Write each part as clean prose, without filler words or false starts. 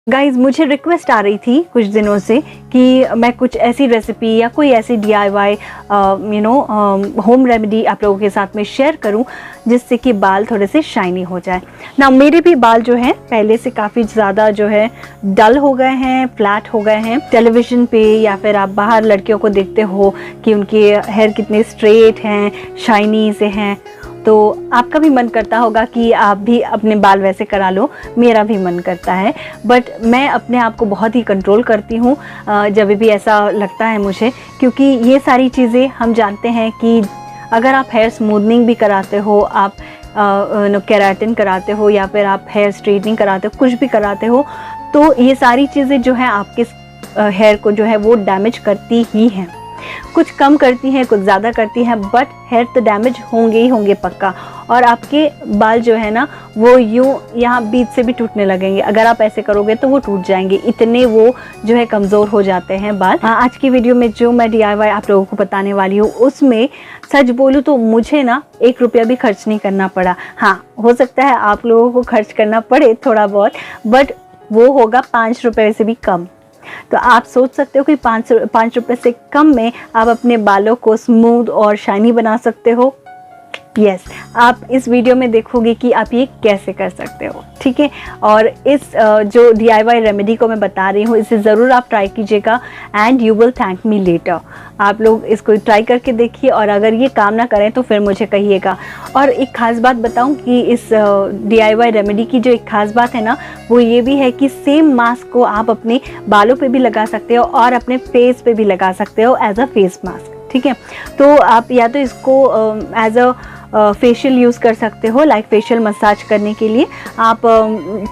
Guys मुझे request आ रही थी कुछ दिनों से कि मैं कुछ ऐसी रेसिपी या कोई ऐसी DIY होम रेमेडी आप लोगों के साथ में शेयर करूं जिससे कि बाल थोड़े से शाइनी हो जाए ना। मेरे भी बाल जो हैं पहले से काफ़ी ज़्यादा जो है डल हो गए हैं, फ्लैट हो गए हैं। टेलीविज़न पे या फिर आप बाहर लड़कियों को देखते हो कि उनके हेयर कितने स्ट्रेट हैं, शाइनी से हैं, तो आपका भी मन करता होगा कि आप भी अपने बाल वैसे करा लो। मेरा भी मन करता है, बट मैं अपने आप को बहुत ही कंट्रोल करती हूँ जब भी ऐसा लगता है मुझे, क्योंकि ये सारी चीज़ें हम जानते हैं कि अगर आप हेयर स्मूथनिंग भी कराते हो, आप केराटिन कराते हो या फिर आप हेयर स्ट्रेटनिंग कराते हो, कुछ भी कराते हो, तो ये सारी चीज़ें जो है आपके हेयर को जो है वो डैमेज करती ही हैं। कुछ कम करती हैं, कुछ ज़्यादा करती हैं, बट हेयर तो डैमेज होंगे ही होंगे पक्का। और आपके बाल जो है ना वो यूँ यहाँ बीच से भी टूटने लगेंगे। अगर आप ऐसे करोगे तो वो टूट जाएंगे, इतने वो जो है कमज़ोर हो जाते हैं बाल। आज की वीडियो में जो मैं DIY आप लोगों को बताने वाली हूँ उसमें सच बोलूँ तो मुझे ना 1 रुपया भी खर्च नहीं करना पड़ा। हाँ, हो सकता है आप लोगों को खर्च करना पड़े थोड़ा बहुत, बट वो होगा 5 रुपये से भी कम। तो आप सोच सकते हो कि 5 रुपये से कम में आप अपने बालों को स्मूथ और शाइनी बना सकते हो। यस, आप इस वीडियो में देखोगे कि आप ये कैसे कर सकते हो, ठीक है। और इस जो DIY रेमेडी को मैं बता रही हूँ इसे ज़रूर आप ट्राई कीजिएगा and you will thank me later. आप लोग इसको ट्राई करके देखिए और अगर ये काम ना करें तो फिर मुझे कहिएगा। और एक ख़ास बात बताऊं कि इस DIY रेमेडी की जो एक ख़ास बात है ना वो ये भी है कि सेम मास्क को आप अपने बालों पे भी लगा सकते हो और अपने फेस पे भी लगा सकते हो एज अ फेस मास्क, ठीक है। तो आप या तो इसको एज अ फेशियल यूज़ कर सकते हो, लाइक फेशियल मसाज करने के लिए आप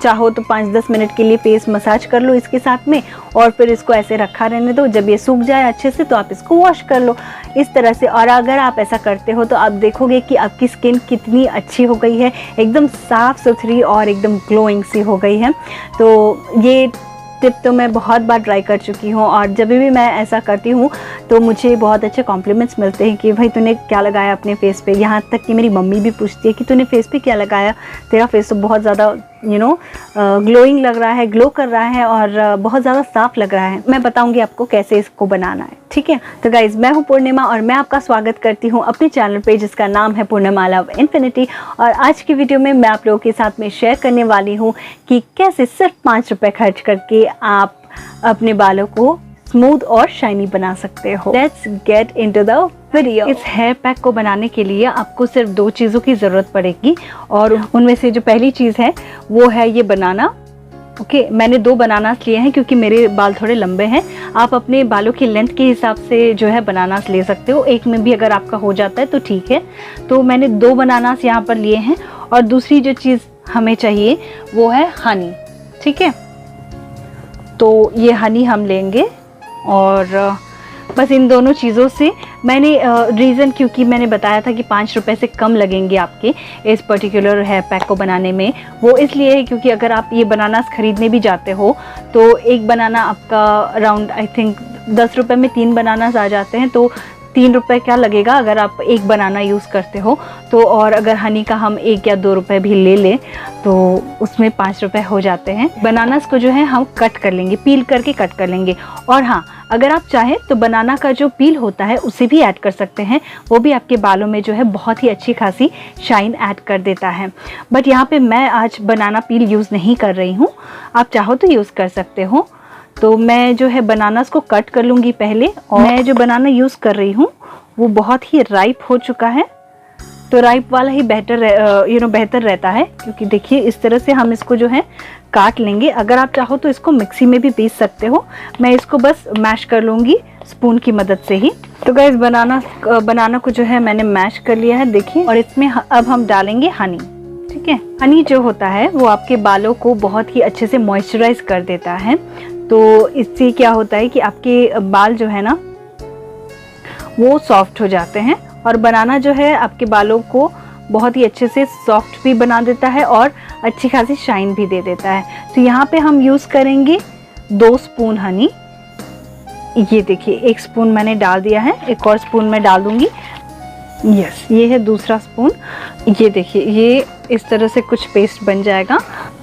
चाहो तो 5-10 मिनट के लिए फेस मसाज कर लो इसके साथ में, और फिर इसको ऐसे रखा रहने दो। जब ये सूख जाए अच्छे से तो आप इसको वॉश कर लो इस तरह से। और अगर आप ऐसा करते हो तो आप देखोगे कि आपकी स्किन कितनी अच्छी हो गई है, एकदम साफ़ सुथरी और एकदम ग्लोइंग सी हो गई है। तो ये टिप तो मैं बहुत बार ट्राई कर चुकी हूँ और जब भी मैं ऐसा करती हूँ तो मुझे बहुत अच्छे कॉम्प्लीमेंट्स मिलते हैं कि भाई तूने क्या लगाया अपने फेस पे। यहाँ तक कि मेरी मम्मी भी पूछती है कि तूने फेस पे क्या लगाया, तेरा फेस तो बहुत ज़्यादा ग्लोइंग लग रहा है, ग्लो कर रहा है और बहुत ज़्यादा साफ़ लग रहा है। मैं बताऊँगी आपको कैसे इसको बनाना है, ठीक है। तो गाइज़, मैं हूँ पूर्णिमा और मैं आपका स्वागत करती हूँ अपने चैनल पे जिसका नाम है पूर्णिमा लव इन्फिनिटी। और आज की वीडियो में मैं आप लोगों के साथ में शेयर करने वाली हूँ कि कैसे सिर्फ 5 रुपये खर्च करके आप अपने बालों को स्मूथ और शाइनी बना सकते हो। Let's get into the video. इस हेयर पैक को बनाने के लिए आपको सिर्फ 2 चीज़ों की ज़रूरत पड़ेगी और उनमें से जो पहली चीज़ है वो है ये बनाना। ओके, मैंने 2 बनानास लिए हैं क्योंकि मेरे बाल थोड़े लंबे हैं। आप अपने बालों की लेंथ के हिसाब से जो है बनानास ले सकते हो, एक में भी अगर आपका हो जाता है तो ठीक है। तो मैंने 2 बनानास यहाँ पर लिए हैं। और दूसरी जो चीज़ हमें चाहिए वो है हनी, ठीक है। तो ये हनी हम लेंगे और बस इन दोनों चीज़ों से मैंने रीज़न क्योंकि मैंने बताया था कि 5 रुपये से कम लगेंगे आपके इस पर्टिकुलर हेयर पैक को बनाने में, वो इसलिए है क्योंकि अगर आप ये बनानास ख़रीदने भी जाते हो तो एक बनाना आपका अराउंड आई थिंक 10 रुपये में 3 बनानास आ जाते हैं। तो 3 रुपये क्या लगेगा अगर आप एक बनाना यूज़ करते हो तो। और अगर हनी का हम 1 या 2 रुपये भी ले लें तो उसमें 5 रुपये हो जाते हैं। बनानास को जो है हम कट कर लेंगे, पील करके कट कर लेंगे। और हाँ, अगर आप चाहें तो बनाना का जो पील होता है उसे भी ऐड कर सकते हैं, वो भी आपके बालों में जो है बहुत ही अच्छी खासी शाइन ऐड कर देता है। बट यहाँ पे मैं आज बनाना पील यूज़ नहीं कर रही हूँ, आप चाहो तो यूज़ कर सकते हो। तो मैं जो है बनानास को कट कर लूँगी पहले। और मैं जो बनाना यूज़ कर रही हूँ वो बहुत ही राइप हो चुका है, तो राइप वाला ही बेहतर रहता है क्योंकि देखिए इस तरह से हम इसको जो है काट लेंगे। अगर आप चाहो तो इसको मिक्सी में भी पीस सकते हो, मैं इसको बस मैश कर लूँगी स्पून की मदद से ही। तो गाइस, बनाना को जो है मैंने मैश कर लिया है, देखिए। और इसमें अब हम डालेंगे हनी, ठीक है। हनी जो होता है वो आपके बालों को बहुत ही अच्छे से मॉइस्चराइज कर देता है। तो इससे क्या होता है कि आपके बाल जो है ना वो सॉफ्ट हो जाते हैं और बनाना जो है आपके बालों को बहुत ही अच्छे से सॉफ्ट भी बना देता है और अच्छी खासी शाइन भी दे देता है। तो यहाँ पे हम यूज़ करेंगे 2 स्पून हनी। ये देखिए 1 स्पून मैंने डाल दिया है, 1 और स्पून मैं डाल दूँगी। यस, ये है दूसरा स्पून। ये देखिए ये इस तरह से कुछ पेस्ट बन जाएगा।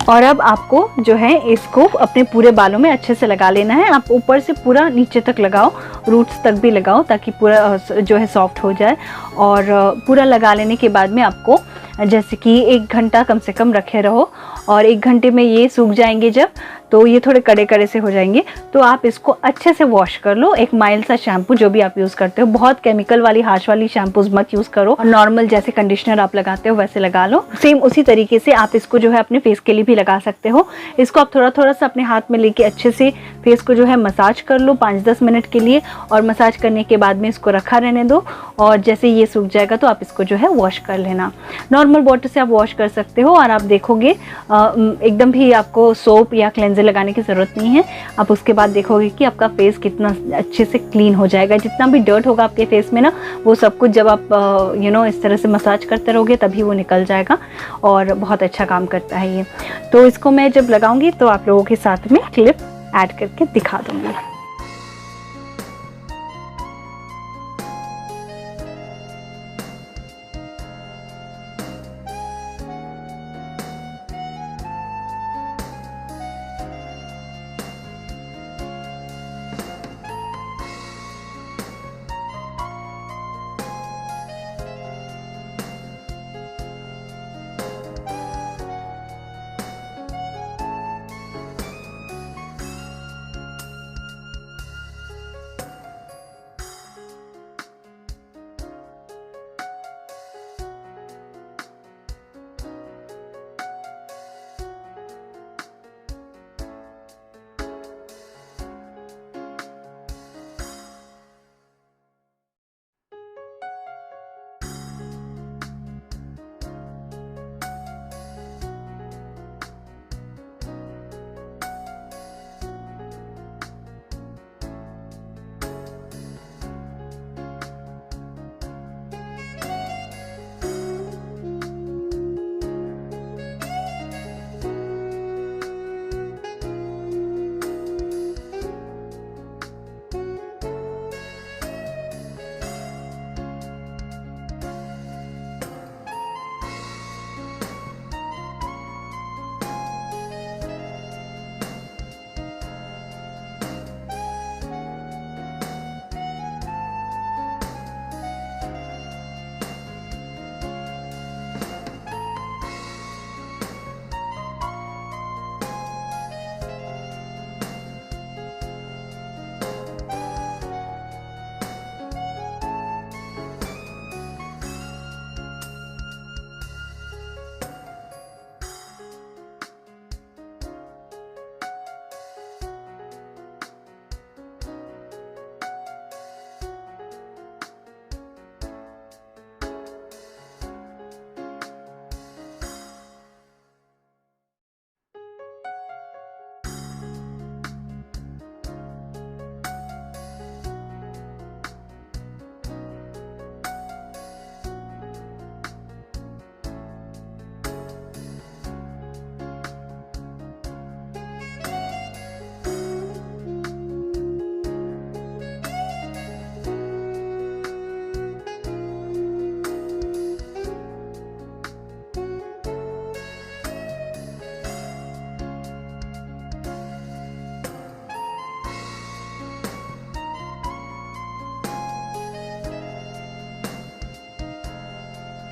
और अब आपको जो है इसको अपने पूरे बालों में अच्छे से लगा लेना है। आप ऊपर से पूरा नीचे तक लगाओ, रूट्स तक भी लगाओ, ताकि पूरा जो है सॉफ्ट हो जाए। और पूरा लगा लेने के बाद में आपको जैसे कि 1 घंटा कम से कम रखे रहो, और 1 घंटे में ये सूख जाएंगे जब, तो ये थोड़े कड़े कड़े से हो जाएंगे। तो आप इसको अच्छे से वॉश कर लो। एक माइल्ड सा शैम्पू जो भी आप यूज़ करते हो, बहुत केमिकल वाली हार्श वाली शैम्पूज मत यूज़ करो, नॉर्मल जैसे कंडीशनर आप लगाते हो वैसे लगा लो। सेम उसी तरीके से आप इसको जो है अपने फेस के लिए भी लगा सकते हो। इसको आप थोड़ा थोड़ा सा अपने हाथ में लेके अच्छे से फेस को जो है मसाज कर लो 5-10 मिनट के लिए, और मसाज करने के बाद में इसको रखा रहने दो, और जैसे ये सूख जाएगा तो आप इसको जो है वॉश कर लेना। नॉर्मल वाटर से आप वॉश कर सकते हो, और आप देखोगे एकदम भी आपको सोप या क्लेंजर लगाने की ज़रूरत नहीं है। आप उसके बाद देखोगे कि आपका फेस कितना अच्छे से क्लीन हो जाएगा। जितना भी डर्ट होगा आपके फेस में ना, वो सब कुछ जब आप इस तरह से मसाज करते रहोगे तभी वो निकल जाएगा, और बहुत अच्छा काम करता है ये। तो इसको मैं जब लगाऊंगी तो आप लोगों के साथ में क्लिप ऐड करके दिखा दूंगी।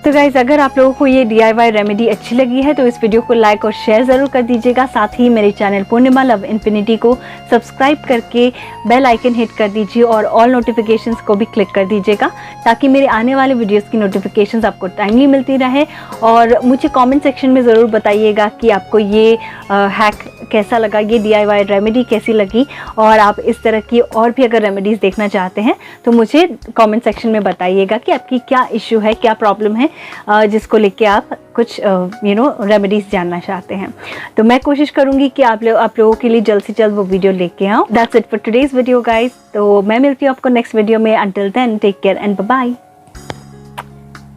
तो गाइज, अगर आप लोगों को ये DIY रेमेडी अच्छी लगी है तो इस वीडियो को लाइक और शेयर ज़रूर कर दीजिएगा। साथ ही मेरे चैनल पूर्णिमा लव इन्फिनिटी को सब्सक्राइब करके बेल आइकन हिट कर दीजिए, और ऑल नोटिफिकेशंस को भी क्लिक कर दीजिएगा, ताकि मेरे आने वाले वीडियोस की नोटिफिकेशंस आपको टाइमली मिलती रहे। और मुझे कमेंट सेक्शन में ज़रूर बताइएगा कि आपको ये हैक कैसा लगा, ये DIY रेमेडी कैसी लगी, और आप इस तरह की और भी अगर रेमेडीज़ देखना चाहते हैं तो मुझे कमेंट सेक्शन में बताइएगा कि आपकी क्या इशू है, क्या प्रॉब्लम है जिसको लेके आप कुछ रेमेडीज़ जानना चाहते हैं। तो मैं कोशिश करूँगी कि आप लोगों के लिए जल्द से जल्द वो वीडियो लेके आऊँ। That's it for today's video guys. तो मैं मिलती हूँ आपको नेक्स्ट वीडियो में। Until then take care and bye bye.